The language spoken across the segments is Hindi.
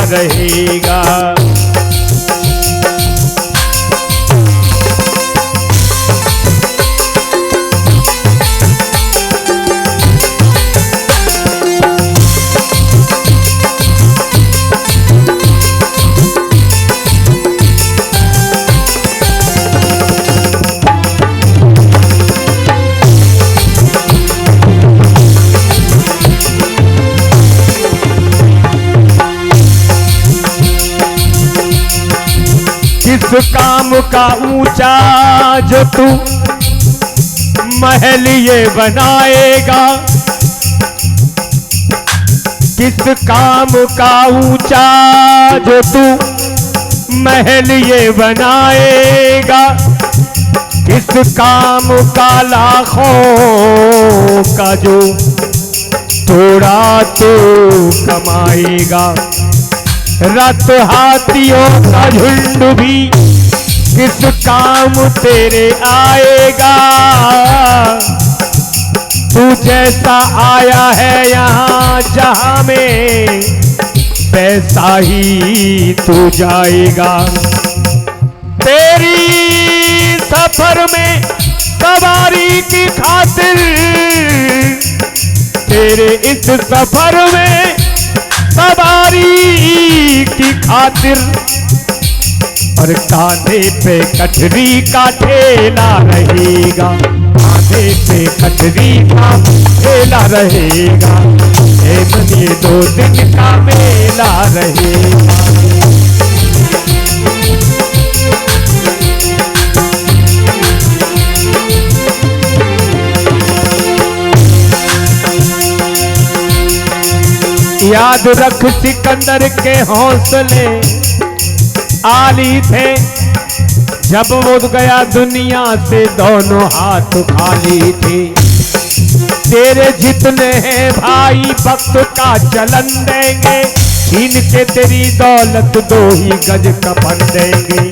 रहेगा। किस काम का ऊंचा जो तू महल ये बनाएगा, किस काम का ऊंचा जो तू महल ये बनाएगा, किस काम का लाखों का जो थोड़ा तो कमाएगा। रथ हाथियों का झुंड भी किस काम तेरे आएगा, तू जैसा आया है यहाँ जहाँ में वैसा ही तू जाएगा। तेरी सफर में सवारी की खातिर, तेरे इस सफर में सवारी की खातिर, और कांधे पे कटरी का ठेला रहेगा, कांधे पे कटरी का ठेला रहेगा। ए मन ये 2 दिन का मेला रहेगा। याद रख सिकंदर के हौसले आली थे, जब वो गया दुनिया से दोनों हाथ खाली थे। तेरे जितने हैं भाई वक्त का चलन देंगे, छीन के तेरी दौलत 2 ही गज कफन देंगे,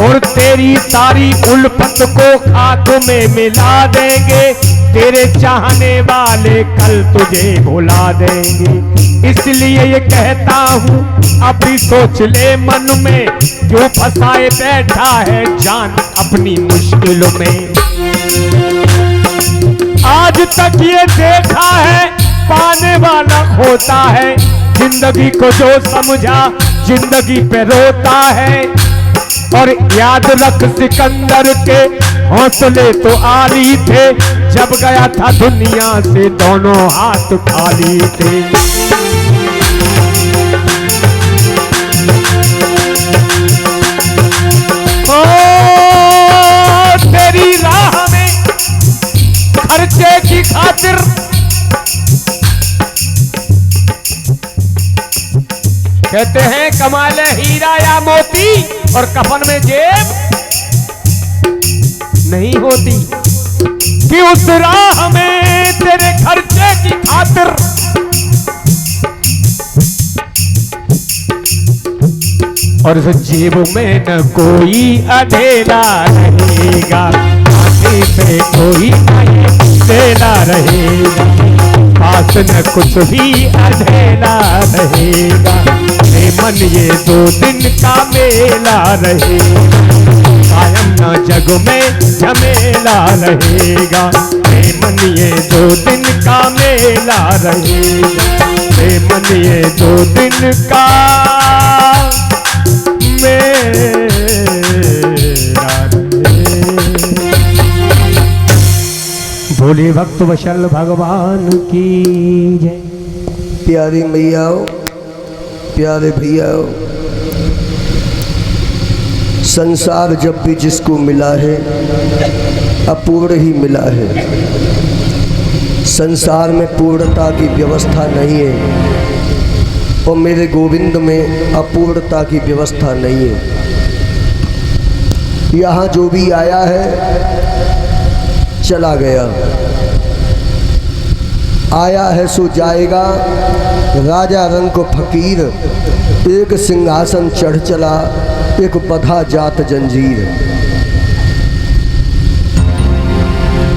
और तेरी सारी उल्फत को खाक में मिला देंगे। तेरे चाहने वाले कल तुझे भुला देंगे। इसलिए ये कहता हूँ अभी सोच ले मन में, क्यों फंसाए बैठा है जान अपनी मुश्किलों में। आज तक ये देखा है पाने वाला खोता है, जिंदगी को जो समझा जिंदगी पे रोता है। और याद रख सिकंदर के हौसले तो आली थे, जब गया था दुनिया से दोनों हाथ खाली थे। ओ तेरी राह में खर्चे की खातिर कहते हैं कमा ले हीरा या मोती, और कफन में जेब नहीं होती, कि उस राह में तेरे खर्चे की खातिर और इस जेब में न कोई अधेला रहेगा, आगे पे कोई अधेला रहेगा, पास न कुछ भी अधेला रहेगा। मन ये 2 दिन का मेला रहेगा, कायम न जग में झमेला रहेगा। मन ये 2 दिन का मेला रहेगा, मन ये 2 दिन का मेला रहेगा। भोले भक्त वशल भगवान की जय। प्यारी मैया, प्यारे भैया, संसार जब भी जिसको मिला है अपूर्ण ही मिला है। संसार में पूर्णता की व्यवस्था नहीं है, और मेरे गोविंद में अपूर्णता की व्यवस्था नहीं है। यहाँ जो भी आया है चला गया, आया है सो जाएगा। राजा रंग को फकीर, एक सिंहासन चढ़ चला, एक बधा जात जंजीर।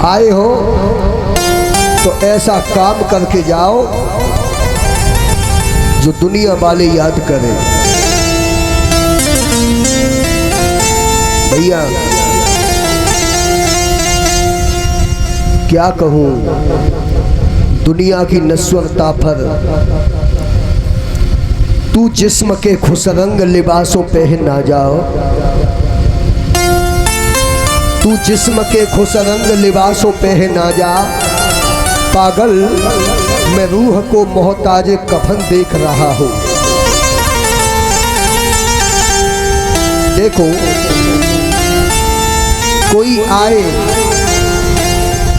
आए हो तो ऐसा काम करके जाओ जो दुनिया वाले याद करें। भैया क्या कहूँ दुनिया की नश्वरता पर। तू जिस्म के खुशरंग लिबासों पहन ना जाओ, तू जिस्म के खुशरंग लिबासों पहन ना जा। पागल मैं रूह को मोहताज कफन देख रहा हूँ। देखो कोई आए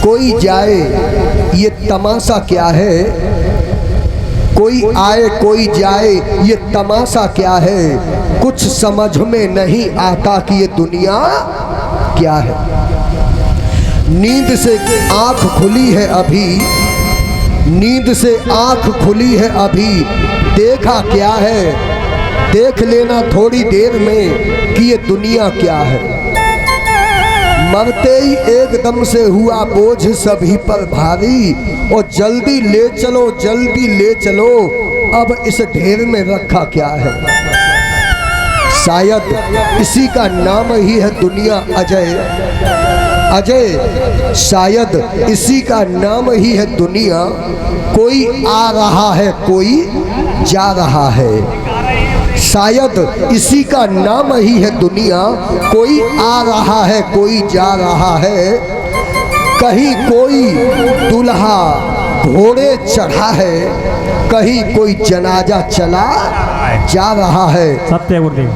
कोई जाए ये तमाशा क्या है, कोई आए कोई जाए ये तमाशा क्या है। कुछ समझ में नहीं आता कि ये दुनिया क्या है। नींद से आंख खुली है अभी, नींद से आंख खुली है अभी, देखा क्या है। देख लेना थोड़ी देर में कि ये दुनिया क्या है। मरते ही एकदम से हुआ बोझ सभी पर भारी, और जल्दी ले चलो जल्दी ले चलो, अब इस ढेर में रखा क्या है। शायद इसी का नाम ही है दुनिया अजय, अजय शायद इसी का नाम ही है दुनिया। कोई आ रहा है कोई जा रहा है, शायद इसी का नाम ही है दुनिया। कोई आ रहा है कोई जा रहा है, कहीं कोई दूल्हा घोड़े चढ़ा है, कहीं कोई जनाजा चला जा रहा है।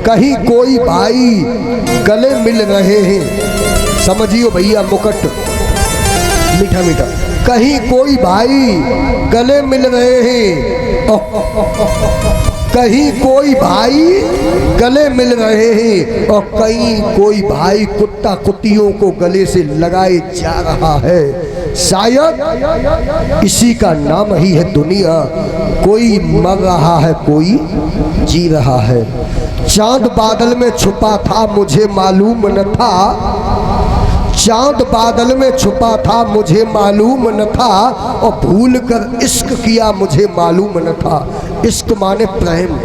कहीं कोई भाई गले मिल रहे हैं, समझियो भैया मुकट मीठा मीठा। कहीं कोई भाई गले मिल रहे हैं, कहीं कोई भाई गले मिल रहे हैं, और कहीं कोई भाई कुत्ता कुत्तियों को गले से लगाए जा रहा है। शायद इसी का नाम ही है दुनिया। कोई मर रहा है कोई जी रहा है। चांद बादल में छुपा था मुझे मालूम न था, चांद बादल में छुपा था मुझे मालूम न था, और भूल कर इश्क किया मुझे मालूम न था। इश्क माने प्रेम।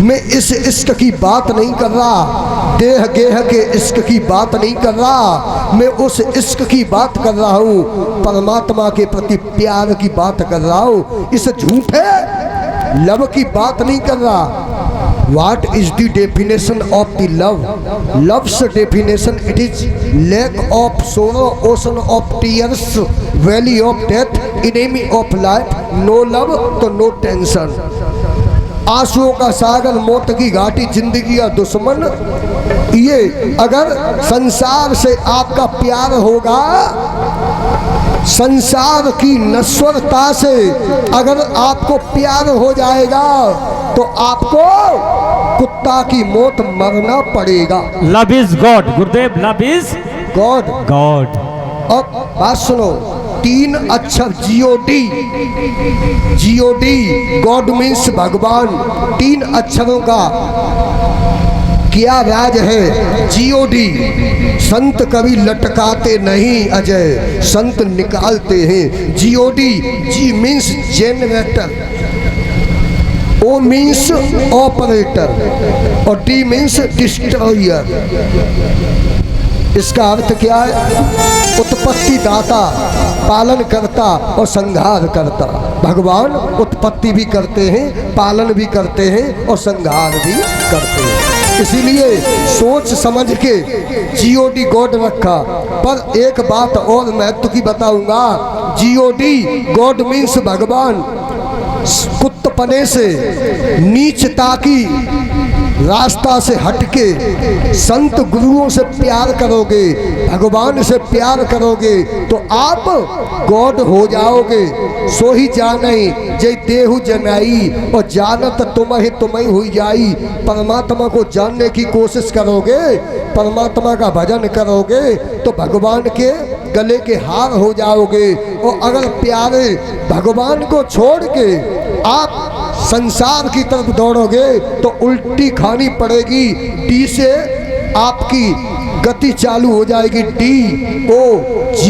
मैं इस इश्क की बात नहीं कर रहा, देह गेह के इश्क की बात नहीं कर रहा, मैं उस इश्क की बात कर रहा हूँ, परमात्मा के प्रति प्यार की बात कर रहा हूँ। इस झूठे लब की बात नहीं कर रहा। What is the definition of the love? Love's definition, it is lake of sorrow, ocean of tears, valley of death, enemy of life. No love तो no tension. आंसुओं का सागर, मौत की घाटी, जिंदगी का दुश्मन। ये अगर संसार से आपका प्यार होगा, संसार की नश्वरता से अगर आपको प्यार हो जाएगा, तो आपको कुत्ता की मौत मरना पड़ेगा। Love is God Gurudev, love is God God. अब बात सुनो, 3 अक्षर GOD, GOD गॉड मीन्स भगवान। 3 अक्षरों का क्या राज है। GOD संत कभी लटकाते नहीं अजय, संत निकालते हैं। GOD, G means generator, O means operator, और D मीन्स डिस्ट्रॉयर। इसका अर्थ क्या है? उत्पत्ति दाता, पालन करता और संहार करता। भगवान उत्पत्ति भी करते हैं, पालन भी करते हैं और संहार भी करते हैं। इसीलिए सोच समझ के GOD गॉड रखा। पर एक बात और महत्व की बताऊंगा, GOD गॉड मीन्स भगवान। कुत्तपने से, नीचता की रास्ता से हटके संत गुरुओं से प्यार करोगे, भगवान से प्यार करोगे, तो आप गॉड हो जाओगे। सो ही जाने जय देहु जनाई, और जानत तुम्हें हुई जाई। परमात्मा को जानने की कोशिश करोगे, परमात्मा का भजन करोगे, तो भगवान के गले के हार हो जाओगे। और अगर प्यारे भगवान को छोड़ के आप संसार की तरफ दौड़ोगे, तो उल्टी खानी पड़ेगी। डी से आपकी गति चालू हो जाएगी, DOG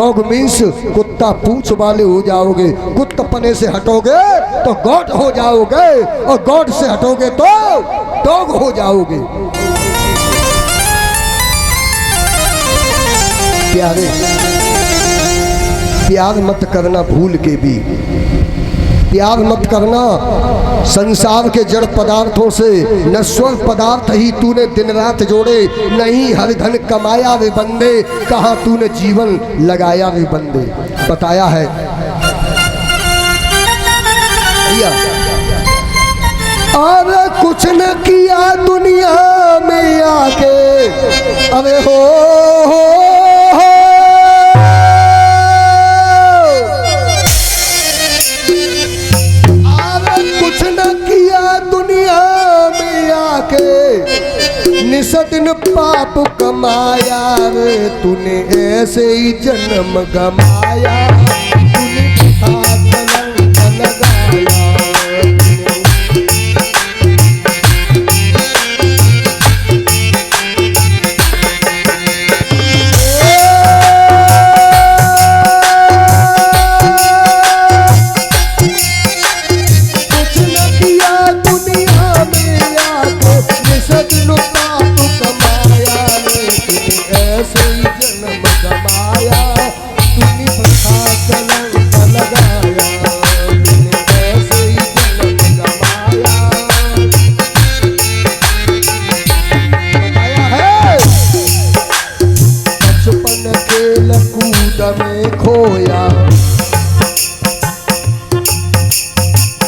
डॉग मीन्स कुत्ता पूंछ वाले हो जाओगे, कुत्तपने से हटोगे तो गॉड हो जाओगे, और गॉड से हटोगे तो डॉग हो जाओगे। प्यारे, प्यार मत करना भूल के भी, प्यार मत करना संसार के जड़ पदार्थों से, नश्वर पदार्थ ही तूने दिन रात जोड़े, नहीं हर धन कमाया रे बंदे, कहाँ तूने जीवन लगाया रे बंदे। बताया है अरे कुछ न किया दुनिया में आके, अरे हो कुछ न किया दुनिया में आके, निस्दिन पाप कमाया रे तूने, ऐसे ही जन्म गमाया, तूने कलंक लगाया।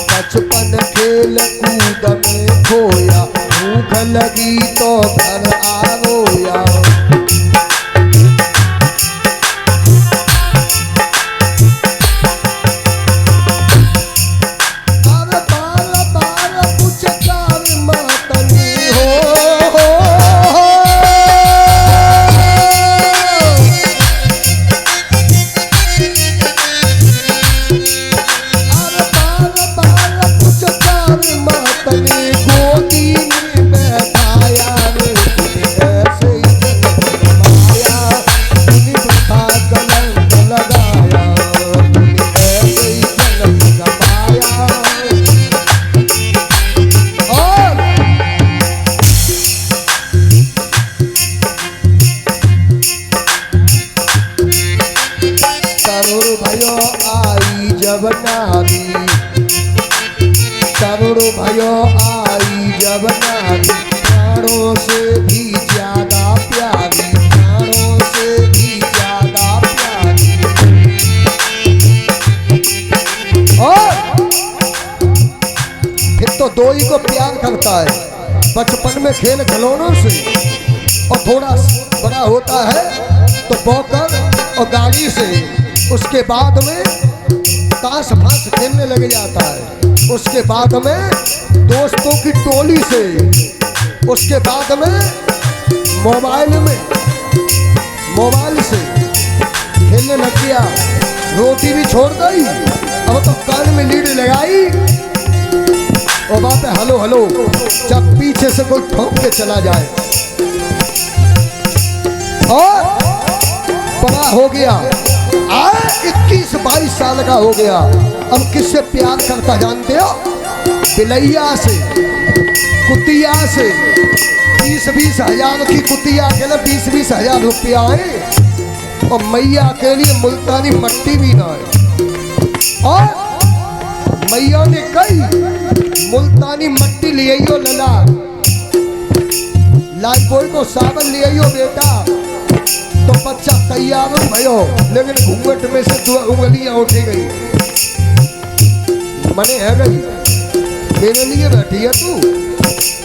बचपन खेल कूद में खोया, भूख लगी तो घर आ रोया। करोड़ों भयो आई जब नारी, प्राणों से भी ज्यादा प्यारी, प्राणों से भी ज्यादा प्यारी। और फिर तो दो ही को प्यार करता है, बचपन में खेल खिलौनों से, और थोड़ा बड़ा होता है तो बॉकर और गाड़ी से, उसके बाद में ताश फांस खेलने लग जाता है, उसके बाद में दोस्तों की टोली से, उसके बाद में मोबाइल से खेलने लग गया। रोटी भी छोड़ गई, अब तो कान में लीड लगाई और वहां पे हेलो हेलो, जब पीछे से कोई ठोक के चला जाए। और बड़ा हो गया, 21-22 साल का हो गया, अब किससे प्यार करता जानते हो? बिलैया से, कुतिया से। 20-20 हजार की कुतिया के लिए 20-20 हजार रुपया है, और मैया के लिए मुल्तानी मट्टी भी ना है। और मैया ने कही मुल्तानी मट्टी ले आइयो लला, लाइफ बॉय को सावन ले आइयो बेटा, तो बच्चा तैयार हो भयो, लेकिन घूंघट में से 2 उंगलियां उठ गई, मने है गई, मेरे लिए बैठी है तू,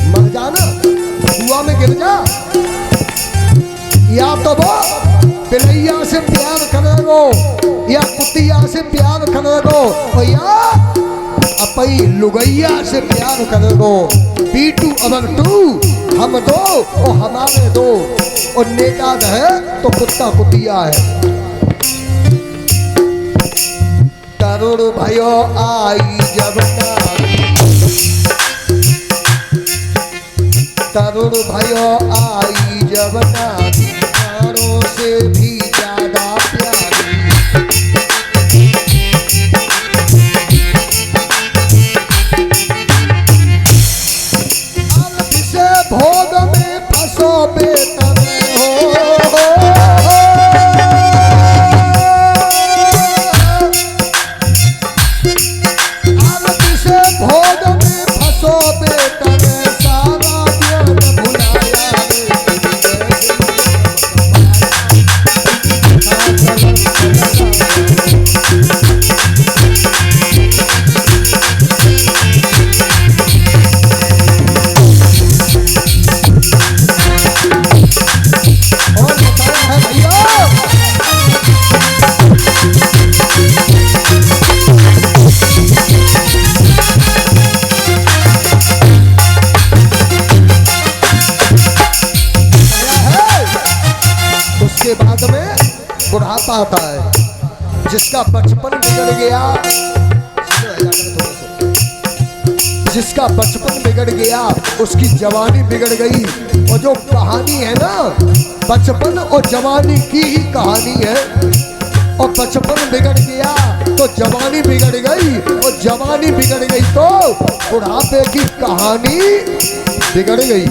मर जाना, कुआं में गिर जा। या तो वो बिलैया से प्यार करेगो, या कुतिया से प्यार करेगो, और या अपनी लुगैया से प्यार करेगो। बीटू अबर टू, हम दो और हमारे दो, और नेता है तो कुत्ता कुतिया है। करोड़ भयो आई जब नारी, करोड़ भयो आई जब नारी, प्राणों से भी ज्यादा प्यारी। बुढ़ापा आता है। जिसका बचपन बिगड़ गया, जिसका बचपन बिगड़ गया उसकी जवानी बिगड़ गई। और जो कहानी है ना, बचपन और जवानी की ही कहानी है। और बचपन बिगड़ गया तो जवानी बिगड़ गई, और जवानी बिगड़ गई तो बुढ़ापे की कहानी बिगड़ गई।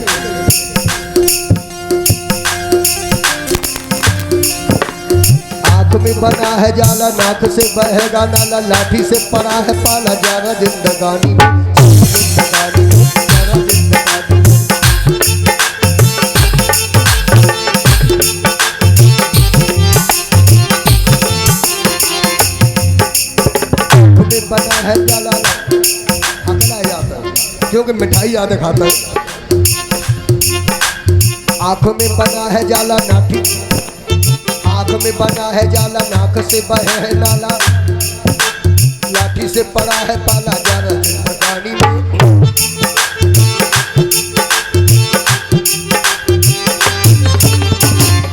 आंख में बना है जाला, नाक से बहेगा नाला, लाठी से पड़ा है पाला, जाना जिंदगानी में, जिंदगानी में, जाना जिंदगानी में। आंख में बना है जाला, अगला याद है क्योंकि मिठाई याद खाता है। आंख में बना है जाला, नाठी आंख में बना है जाला, नाक से बहे है नाला, लाठी से पड़ा है पाला, जाना जिंदगानी में।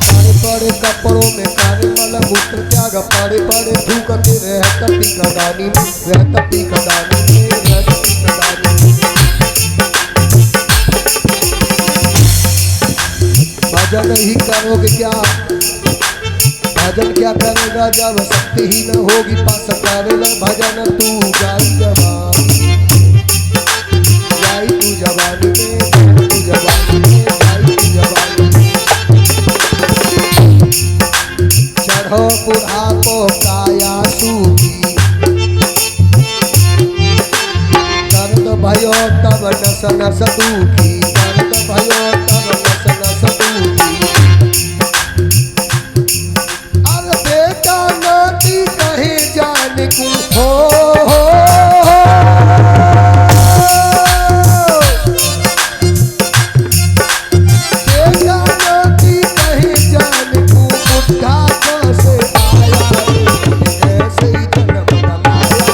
बड़े बड़े कपड़ों में काले वाला मूत्र त्याग, बड़े बड़े थूकते रह तपी कदानी में, रह तपी कदानी में, रह तपी कदानी में। भजन ही करोगे क्या, भजन क्या करेगा जब शक्ति ही न होगी, पास करेला भजन तू जाई जवानी, जाई तू जवानी में, तू जवानी में, जाई तू जवानी में। चढ़ो बुढ़ापो काया सूखी, दर्द भयो तब नस नस दुखी, दर्द भयो तब नस नस दुखी। कहे जाने को हो कहे जाने को, बुढ़ा कैसे आया, ऐसे ही जन्म कमाया,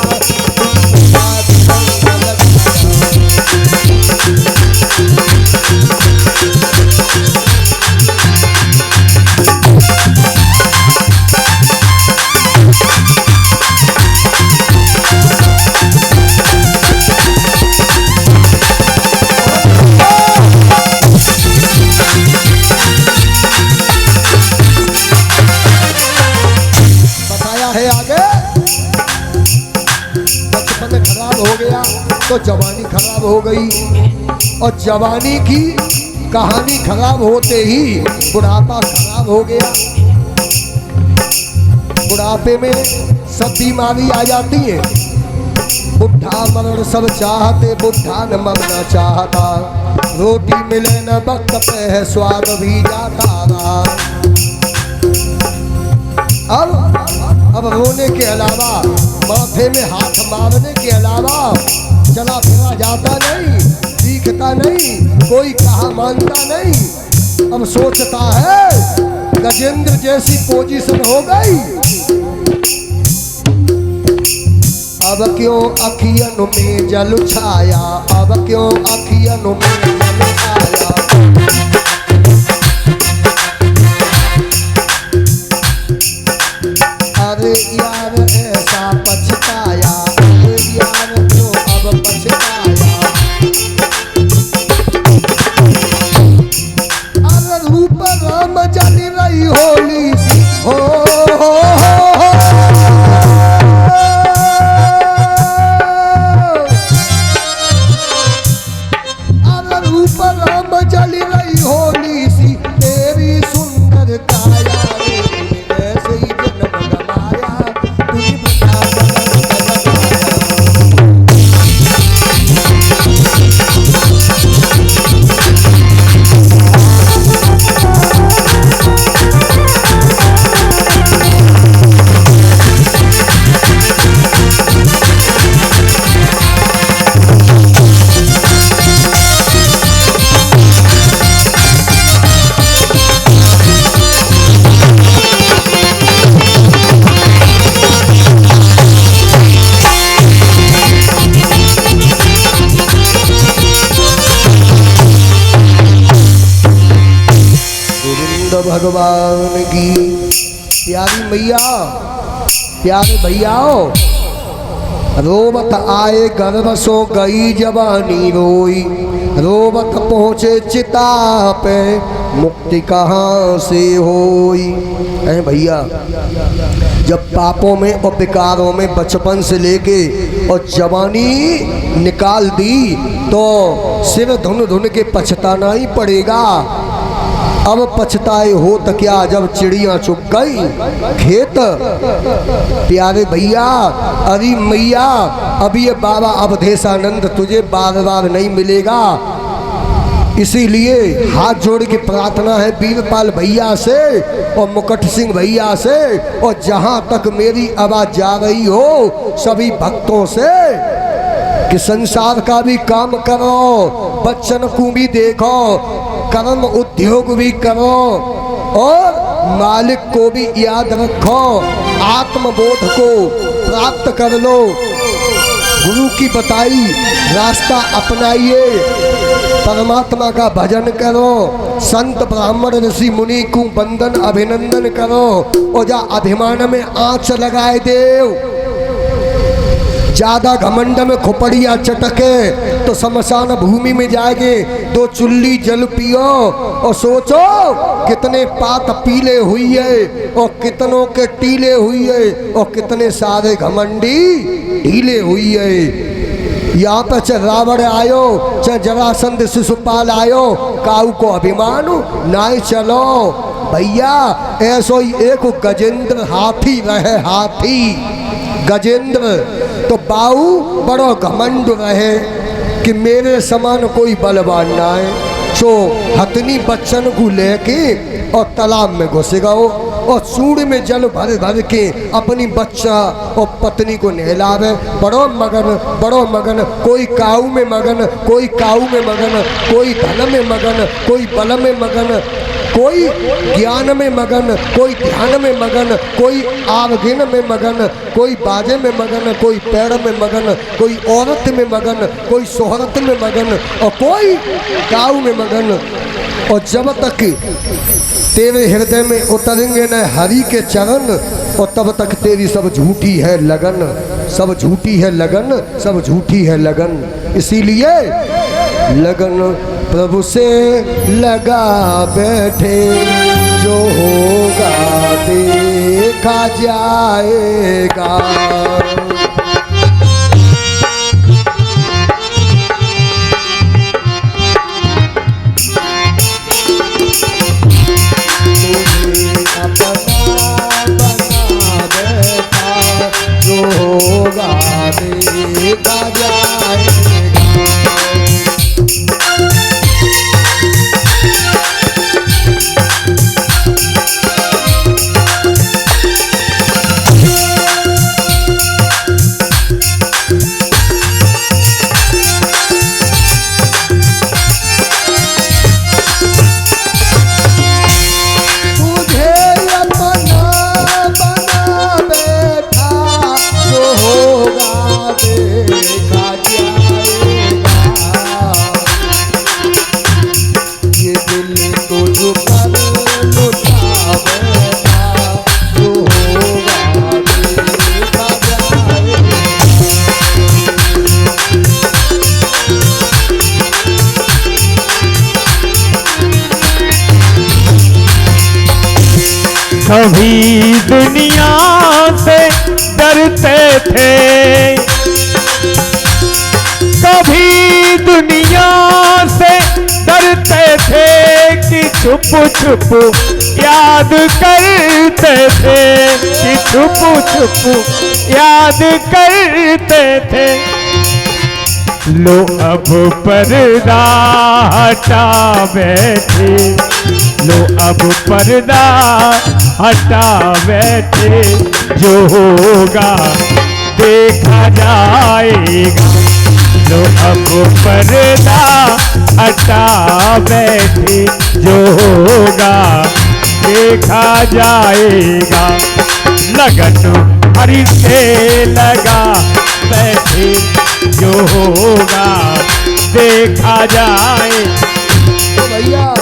है आगे। बचपन खराब हो गया तो जवानी खराब हो गई, और जवानी की कहानी खराब होते ही बुढ़ापा खराब हो गया। बुढ़ापे में सब बीमारी आ जाती है। बुढ़ा मरण सब चाहते, बुढ़ा न मरना चाहता, रोटी मिले न वक्त पे है स्वाद भी जाता रहा। अब रोने के अलावा, माथे में हाथ मारने के अलावा चला फिरा जाता नहीं, दिखता नहीं, कोई कहा मानता नहीं। अब सोचता है गजेंद्र जैसी पोजीशन हो गई, अब क्यों अखियन में जल छाया, अब क्यों अखियन में जल छाया। अरे यार ऐसा पछताया, अरे यार क्यों अब पछताया। अरे रूप राम जल रही होली सी हो, अरे रूप राम जल रही होली सी, तेरी सुंदर काया ऐसे ही भगवान की प्यारी मैया, प्यारे भैयाओ, रोबत आए गर्भ सो गई जवानी रोई, रोबत पहुँचे चिता पे मुक्ति कहाँ से होई। ऐ भैया, जब पापों में और विकारों में बचपन से लेके और जवानी निकाल दी तो सिर धुन धुन के पछताना ही पड़ेगा। अब पछताए हो तो क्या जब चिड़िया चुग गई खेत। प्यारे भैया, अरे मैया, अब ये बाबा अवधेशानंद तुझे बार बार नहीं मिलेगा, इसीलिए हाथ जोड़ के प्रार्थना है वीरपाल भैया से और मुकुट सिंह भैया से और जहां तक मेरी आवाज जा रही हो सभी भक्तों से कि संसार का भी काम करो, बच्चन को भी देखो, कर्म उद्योग भी करो और मालिक को भी याद रखो, आत्मबोध को प्राप्त कर लो, गुरु की बताई रास्ता अपनाइए, परमात्मा का भजन करो, संत ब्राह्मण ऋषि मुनि को वंदन अभिनंदन करो और जा अभिमान में आंच लगाए देव। ज्यादा घमंड में खोपड़िया चटके तो शमशान भूमि में जाएंगे, दो चुल्ली जल पियो और सोचो कितने पात पीले हुई है और कितनों के टीले हुई है और कितने सारे घमंडी ढीले हुई है। यहाँ पे चाहे रावण आयो चाहे जरासंध शिशुपाल आयो, काऊ को अभिमान नाय चलो भैया। ऐसो ही एक गजेंद्र हाथी रहे, हाथी गजेंद्र तो बाऊ बड़ो घमंड रहे कि मेरे समान कोई बलवान ना है। सो हथनी बच्चन को लेके और तालाब में घुस गओ और सूढ़ में जल भर भर के अपनी बच्चा और पत्नी को नहलावे। बड़ो मगन, बड़ो मगन, कोई काऊ में मगन, कोई काऊ में मगन, कोई धन में मगन, कोई बल में मगन, कोई ज्ञान में मगन, कोई ध्यान में मगन, कोई आवगिन में मगन, कोई बाजे में मगन, कोई पैर में मगन, कोई औरत में मगन, कोई शोहरत में मगन और कोई काऊ में मगन। और जब तक तेरे हृदय में उतरेंगे न हरि के चरण और तब तक तेरी सब झूठी है लगन, सब झूठी है लगन, सब झूठी है लगन। इसीलिए लगन प्रभु से लगा बैठे, जो होगा देखा जाएगा। देखा जाएगा। कभी दुनिया से डरते थे, कभी दुनिया से डरते थे कि छुप छुप याद करते थे, कि छुप छुप याद करते थे। लो अब पर्दा हटा बैठे, लो अब पर्दा हटा बैठे, जो होगा देखा जाएगा। लो अब पर्दा हटा बैठे, जो होगा देखा जाएगा। लगन हरि से लगा बैठे, जो होगा देखा जाए। तो भैया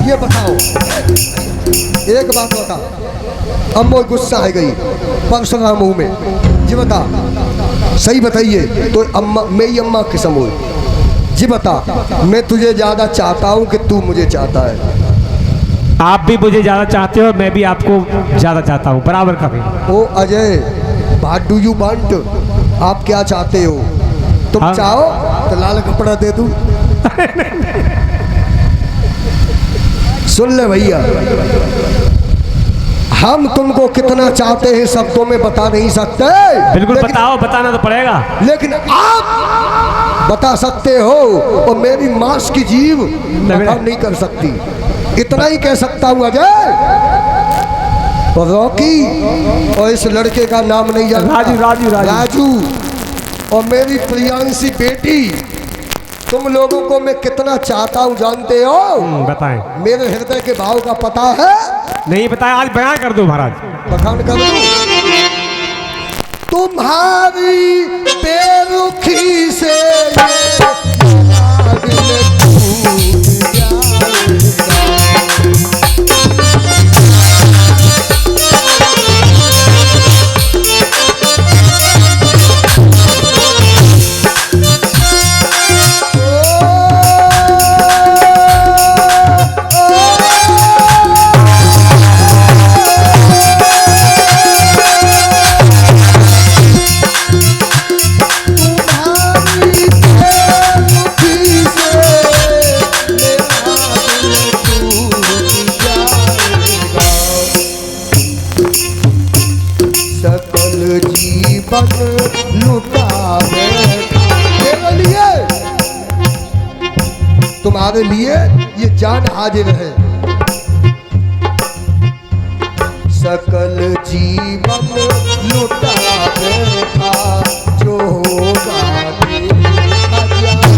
ये बताओ, एक बात बता, अम्मो गुस्सा है गई परसों मुंह में, जी बता, सही बताइए तो अम्मा मेरी अम्मा किस्म हो, जी बता, मैं तुझे ज़्यादा चाहता हूँ कि तू मुझे चाहता है? आप भी मुझे ज़्यादा चाहते हो, मैं भी आपको ज़्यादा चाहता हूँ, बराबर का भी। Oh Ajay, what do you want? आप क्या चाहते हो? तुम हाँ। चाहो तो लाल कपड़ा दे दूं? सुन ले भैया, हम तुमको कितना चाहते हैं शब्दों में बता नहीं सकते। बिल्कुल बताओ, बताना तो पड़ेगा। लेकिन आप बता सकते हो, और मेरी मांस की जीव बता नहीं कर सकती। इतना ही कह सकता हूँ अजय। और रॉकी, और इस लड़के का नाम नहीं जानता, राजू, और मेरी प्रियांशी बेटी, तुम लोगों को मैं कितना चाहता हूँ जानते हो? बताएं। मेरे हृदय के भाव का पता है? नहीं बताया, आज बयान कर दो महाराज। बखान कर दूं? तुम्हारी बेरुखी से तुम्हारे लिए ये जान हाजिर है। सकल जीवन लुटा बैठा, जो होगा देखा जाए।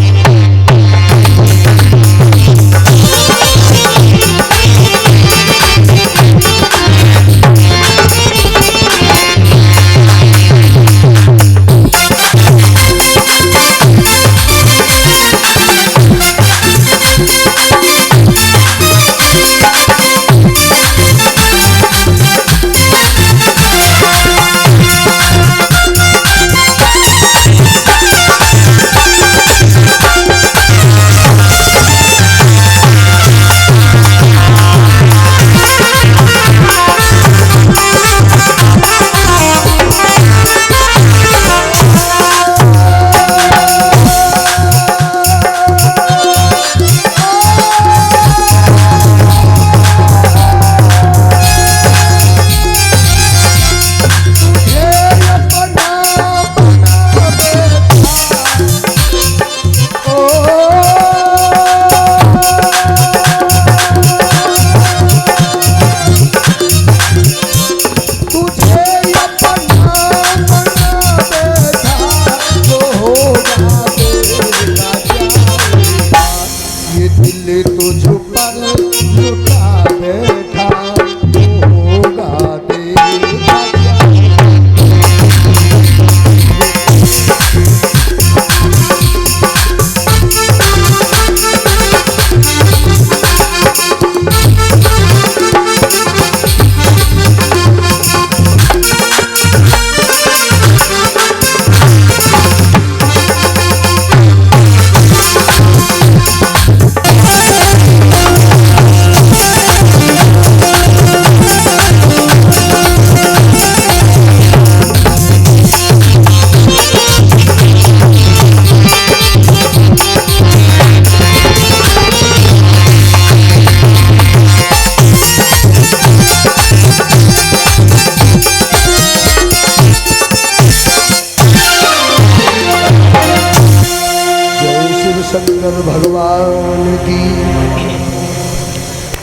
शंकर भगवान की।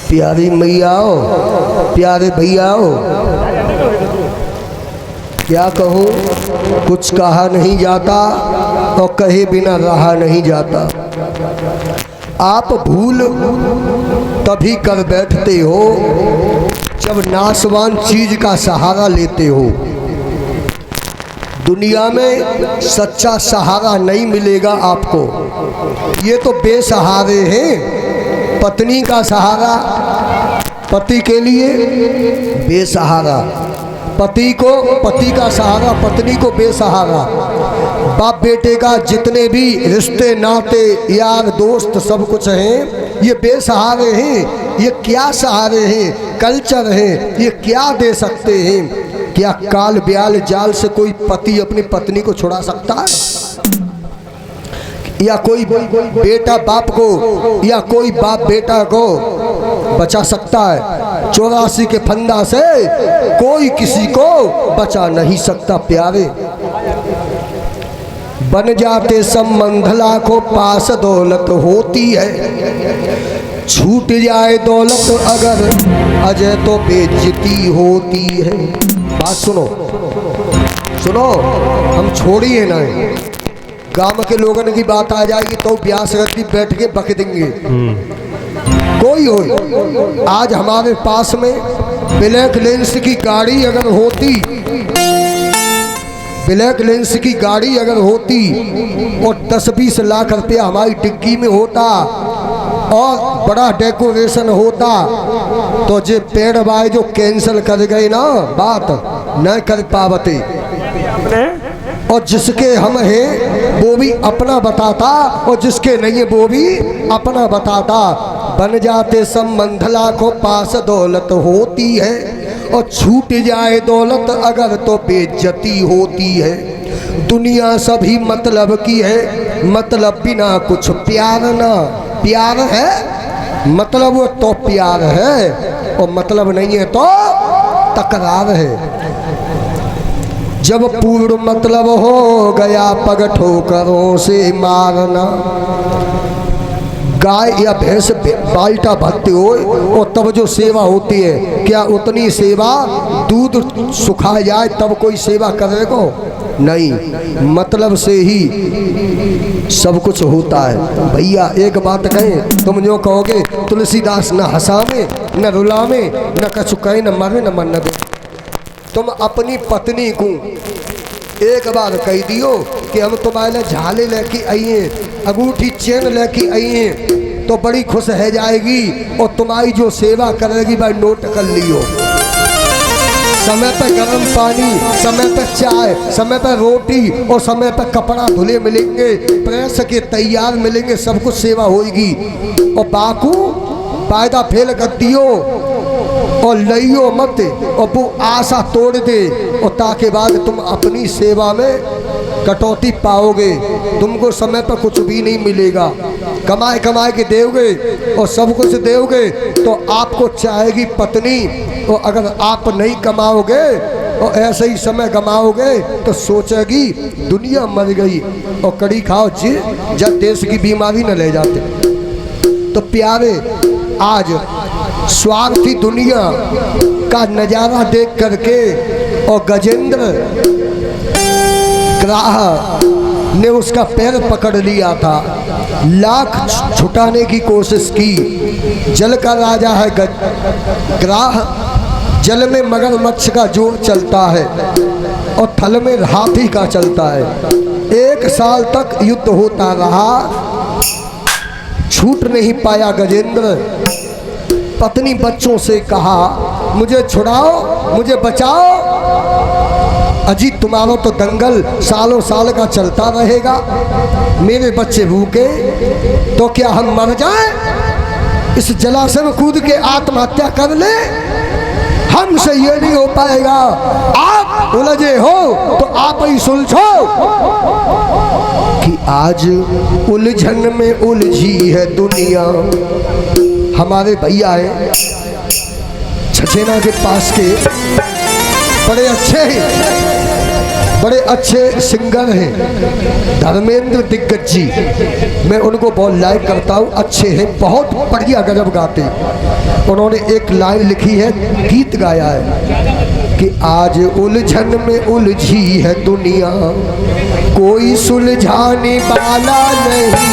प्यारी मैयाओ, प्यारे भैयाओ, क्या कहूँ, कुछ कहा नहीं जाता और कहे बिना रहा नहीं जाता। आप भूल तभी कर बैठते हो जब नाशवान चीज का सहारा लेते हो। दुनिया में सच्चा सहारा नहीं मिलेगा आपको। ये तो बेसहारे हैं, पत्नी का सहारा पति के लिए बेसहारा, पति का सहारा पत्नी को बेसहारा। बाप बेटे का जितने भी रिश्ते नाते यार दोस्त सब कुछ हैं, ये बेसहारे हैं। ये क्या सहारे हैं, कल्चर है, ये क्या दे सकते हैं? क्या काल ब्याल जाल से कोई पति अपनी पत्नी को छुड़ा सकता है? या कोई बेटा बाप को या कोई बाप बेटा को बचा सकता है? 84 के फंदा से कोई किसी को बचा नहीं सकता प्यारे। बन जाते संबंध लाखों पास दौलत होती है, छूट जाए दौलत अगर अजय तो बेइज्जती होती है। बात सुनो सुनो, हम छोड़िए ना, गांव के लोगों की बात आ जाएगी तो ब्यास रत्ती बैठ के बक देंगे। कोई हो आज हमारे पास में ब्लैक लेंस की गाड़ी अगर होती, ब्लैक लेंस की गाड़ी अगर होती और 10-20 लाख रुपया हमारी डिग्गी में होता और बड़ा डेकोरेशन होता तो जे पेड़ बाय जो कैंसिल कर गए ना, बात न कर पावते। और जिसके हम हैं वो भी अपना बताता और जिसके नहीं है वो भी अपना बताता। बन जाते संबंध लाखों पास दौलत होती है और छूट जाए दौलत अगर तो बेइज्जती होती है। दुनिया सभी मतलब की है, मतलब बिना कुछ प्यार ना। प्यार है मतलब वो तो प्यार है और मतलब नहीं है तो तकरार है। जब पूर्ण मतलब हो गया पग ठोकरों से मारना। गाय या भैंस बाल्टा भरते हो और तब जो सेवा होती है, क्या उतनी सेवा दूध सुखा जाए तब कोई सेवा करेगा? नहीं, मतलब से ही सब कुछ होता है। भैया एक बात कहें, तुम जो कहोगे तुलसीदास न हंसावे न रुलावे न कछु कहे न मरे न मन दे। तुम अपनी पत्नी को एक बार कह दियो कि हम तुम्हारे झाले लेके आइए, अंगूठी चेन लेके आइए, तो बड़ी खुश है जाएगी और तुम्हारी जो सेवा करेगी भाई नोट कर लियो। समय पर गर्म पानी, समय पर चाय, समय पर रोटी और समय पर कपड़ा धुले मिलेंगे, प्रेस के तैयार मिलेंगे, सब कुछ सेवा होगी। और बाकू फायदा फेल कर दियो और लियो मत और वो आशा तोड़ दे और ताके बाद तुम अपनी सेवा में कटौती पाओगे। तुमको समय पर कुछ भी नहीं मिलेगा। कमाए कमाए के दोगे और सब कुछ दोगे तो आपको चाहेगी पत्नी, और अगर आप नहीं कमाओगे और ऐसे ही समय गमाओगे तो सोचेगी दुनिया मर गई। और कड़ी खाओ जी जब देश की बीमारी न ले जाते। तो प्यारे, आज स्वार्थी दुनिया का नज़ारा देख करके और गजेंद्र ग्राह ने उसका पैर पकड़ लिया था, लाख छुटाने की कोशिश की। जल का राजा है ग्राह, जल में मगरमच्छ का जोर चलता है और थल में हाथी का चलता है। 1 साल तक युद्ध होता रहा, छूट नहीं पाया गजेंद्र। पत्नी बच्चों से कहा मुझे छुड़ाओ, मुझे बचाओ। अजी तुम्हारा तो दंगल सालों साल का चलता रहेगा, मेरे बच्चे भूखे तो क्या हम मर जाएं? इस जलाशय में कूद के आत्महत्या कर ले, हमसे ये नहीं हो पाएगा। आप उलझे हो तो आप ही सुलझो। कि आज उलझन में उलझी है दुनिया। हमारे भैया है छछेना के पास के, बड़े अच्छे सिंगर हैं, धर्मेंद्र दिग्गज जी। मैं उनको बहुत लाइक करता हूँ, अच्छे हैं, बहुत बढ़िया गजब गाते। उन्होंने एक लाइन लिखी है, गीत गाया है कि आज उलझन में उलझी है दुनिया, कोई सुलझाने वाला नहीं है।